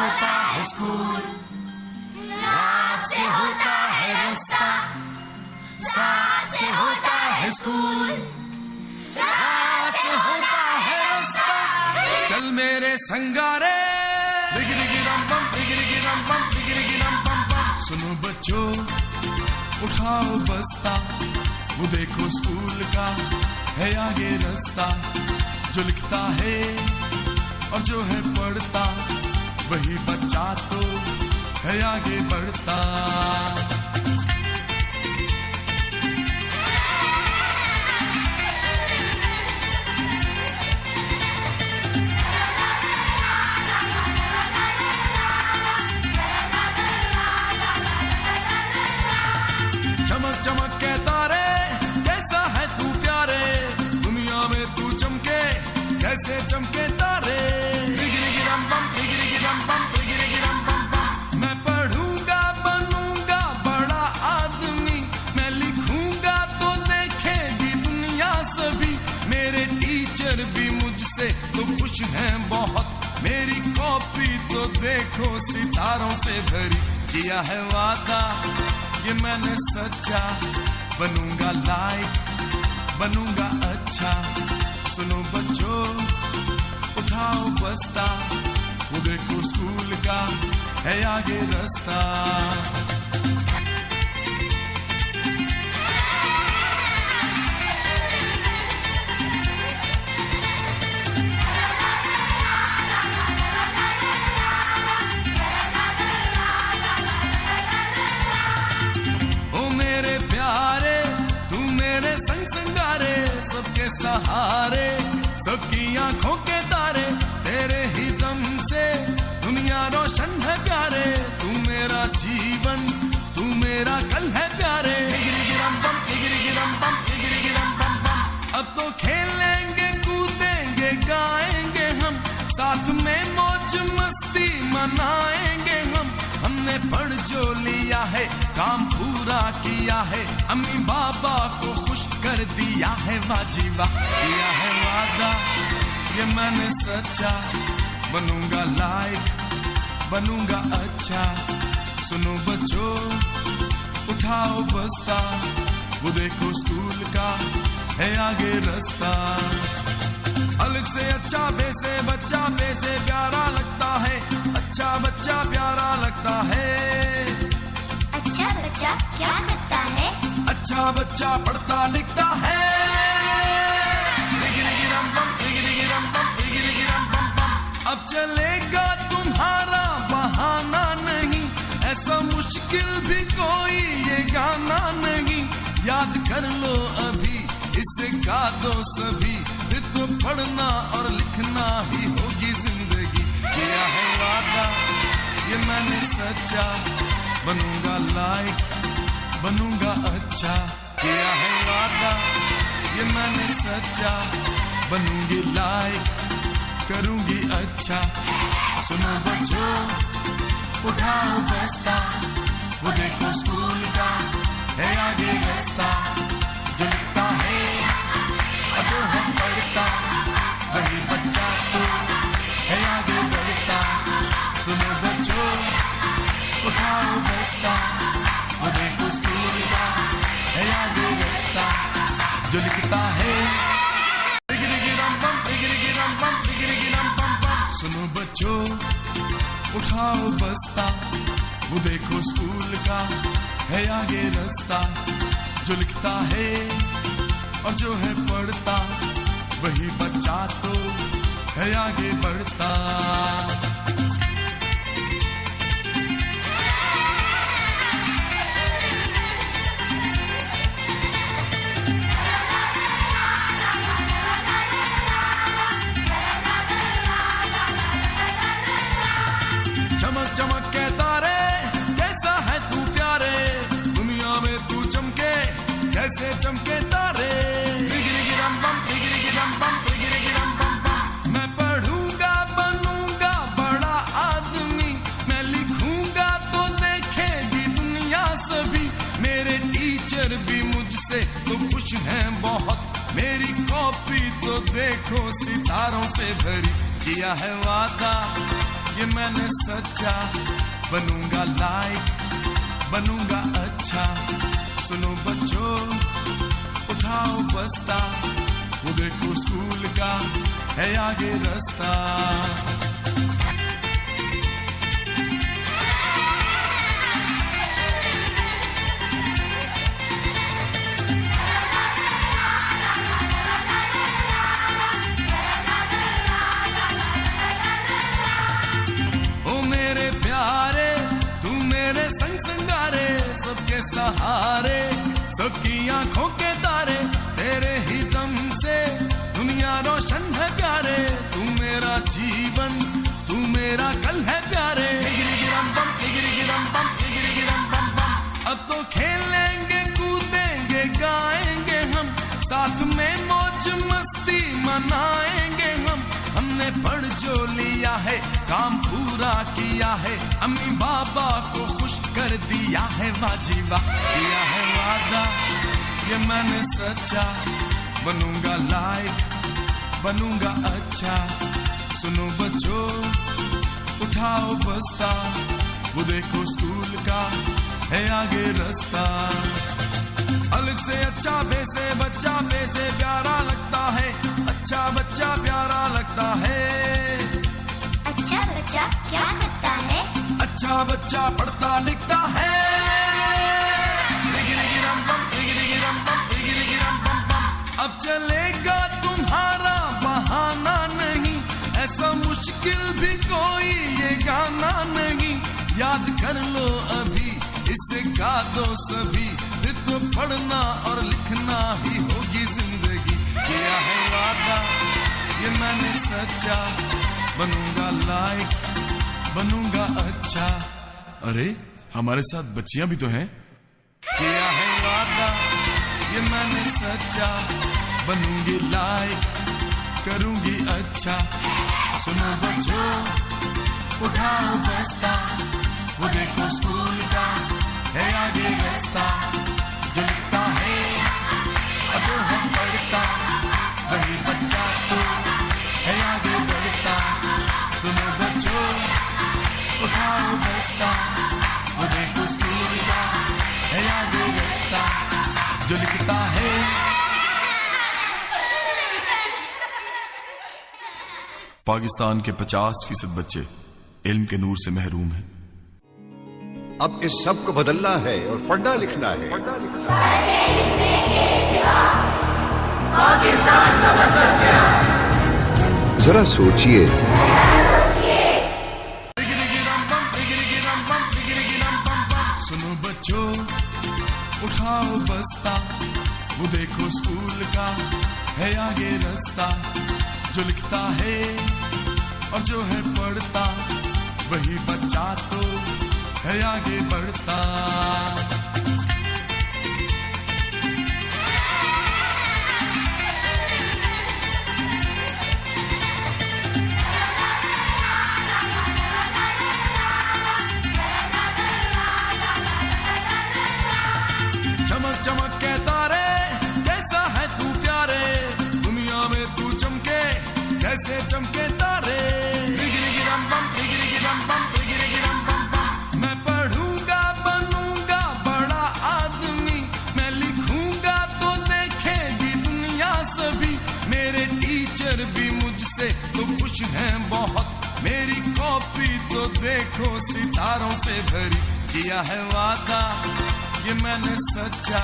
होता है स्कूल, रात से होता है रास्ता, साथ से होता है स्कूल, रात से होता है रास्ता। चल मेरे संगारे, डिगिरिगी रम बम, डिगिरिगी रम बम, डिगिरिगी रम बम बम। सुनो बच्चों, उठाओ बस्ता, वो देखो स्कूल का है आगे रास्ता। जो लिखता है और जो है पढ़ता, वही बच्चा तो है आगे बढ़ता। चमक चमक के तारे, कैसा है तू प्यारे, दुनिया में तू चमके कैसे चमके तारे। डिगिरिगी रम बम, डिगिरिगी रम बम, डिगिरिगी रम बम बम। मैं पढ़ूंगा बनूंगा बड़ा आदमी, मैं लिखूंगा तो देखेगी दुनिया सभी। मेरे टीचर भी मुझसे तो खुश हैं बहुत, मेरी कॉपी तो देखो सितारों से भरी। किया है वादा ये मैंने सच्चा, बनूंगा लाइक, बनूंगा अच्छा। सुनो बच्चों, उठाओ बस्ता, वो देखो स्कूल का है आगे रास्ता। सबके सहारे, सबकी आंखों के तारे, तेरे ही दम से दुनिया रोशन है प्यारे। तू मेरा जीवन, तू मेरा कल है प्यारे। डिगिरिगी रम बम, डिगिरिगी रम बम, डिगिरिगी रम बम बम। अब तो खेलेंगे कूदेंगे गाएंगे हम, साथ में मौज मस्ती मनाएंगे हम। हमने पढ़ जो लिया है काम पूरा किया है, अम्मी बाबा को खुश कर दिया है वाजिबा। किया है वादा ये मैंने सच्चा, बनूंगा लाइक, बनूंगा अच्छा। सुनो बच्चों, उठाओ बस्ता, वो देखो स्कूल का है आगे रास्ता। अलिफ से अच्छा, बे से बच्चा, बे से प्यारा लगता है, अच्छा बच्चा प्यारा लगता है। अच्छा बच्चा क्या करता है? अच्छा बच्चा पढ़ता लिखता है। डिगिरिगी रम बम, डिगिरिगी रम बम, डिगिरिगी रम बम बम। अब चलेगा तुम्हारा बहाना नहीं, ऐसा मुश्किल भी कोई ये गाना नहीं। याद कर लो अभी, इसे गा दो सभी, फिर तो पढ़ना और लिखना ही होगी जिंदगी। किया है वादा ये मैंने सच्चा, बनूंगा लाइक, बनूंगा अच्छा। किया है वादा ये मैंने सच्चा, बनूंगी लाइक, करूंगी अच्छा। सुनो बच्चों, उठाओ बस्ता, वो देखो स्कूल का है आगे रास्ता। जो लिखता है और जो है पढ़ता, वही बच्चा तो है आगे बढ़ता। सुनो बच्चों, उठाओ बस्ता, वो देखो स्कूल का है आगे रास्ता। जो लिखता है डिगिरिगी रम बम, डिगिरिगी रम बम, डिगिरिगी रम बम बम। सुनो बच्चों, उठाओ बस्ता, वो देखो स्कूल का है आगे रास्ता। जो लिखता है और जो है पढ़ता, वही बच्चा तो है आगे बढ़ता। चमक चमक के तारे, कैसा है तू प्यारे, दुनिया में तू चमके कैसे चमके तारे। डिगिरिगी रम बम, डिगिरिगी रम बम, डिगिरिगी रम बम बम। मैं पढ़ूंगा बनूंगा बड़ा आदमी, मैं लिखूंगा तो देखेगी दुनिया सभी। मेरे टीचर भी मुझसे तो खुश हैं बहुत, मेरी कॉपी तो देखो सितारों से भरी। किया है वादा ये मैंने सच्चा बनूंगा लाइक बनूंगा अच्छा। सुनो बच्चों उठाओ बस्ता वो देखो स्कूल का है आगे रास्ता। सहारे सबकी आंखों के तारे तेरे ही दम से दुनिया रोशन है प्यारे। तू मेरा जीवन तू मेरा कल है प्यारे। अब तो खेलेंगे कूदेंगे गाएंगे हम साथ में मौज मस्ती मनाएंगे हम। हमने पढ़ जो लिया है काम पूरा किया है अम्मी बाबा को खुश कर दिया है बाजी वाह किया है वादा ये मैंने सच्चा बनूंगा लाइक बनूंगा अच्छा। सुनो बच्चों उठाओ बस्ता वो देखो स्कूल का है आगे रास्ता। अलग से अच्छा बे से बच्चा बे से प्यारा लगता है अच्छा बच्चा प्यारा लगता है। अच्छा बच्चा क्या करता है? अच्छा बच्चा पढ़ता लिखता है। अब चलेगा तुम्हारा बहाना नहीं ऐसा मुश्किल भी कोई ये गाना नहीं। याद कर लो अभी इसे गा दो सभी फिर तो पढ़ना और लिखना ही होगी जिंदगी। किया है वादा ये मैंने सच्चा बनूंगा लाइक बनूंगा अच्छा। अरे हमारे साथ बच्चियां भी तो हैं। किया है वादा ये मैंने सच्चा बनूंगी लाइक करूंगी अच्छा। सुनो बच्चों उठाओ बस्ता वो देखो स्कूल का है आगे रास्ता। जो लिखता है और जो है पढ़ता वही बच्चा तो है आगे बढ़ता। सुनो बच्चों उठाओ बस्ता वो देखो स्कूल का है आगे रास्ता। जो लिखता है पाकिस्तान के 50% बच्चे इल्म के नूर से महरूम हैं। अब इस सब को बदलना है और पढ़ना लिखना है। पाकिस्तान का मतलब क्या? जरा सोचिए। सुनो बच्चों उठाओ बस्ता वो देखो स्कूल का है आगे रास्ता। जो लिखता है और जो है पढ़ता वही बच्चा तो है आगे बढ़ता। चमक चमक के तारे कैसा है तू प्यारे दुनिया में तू चमके कैसे चमके तारे। मैं पढ़ूंगा बनूंगा बड़ा आदमी मैं लिखूंगा तो देखेगी दुनिया सभी। मेरे टीचर भी मुझसे तो खुश हैं बहुत मेरी कॉपी तो देखो सितारों से भरी। किया है वादा ये मैंने सच्चा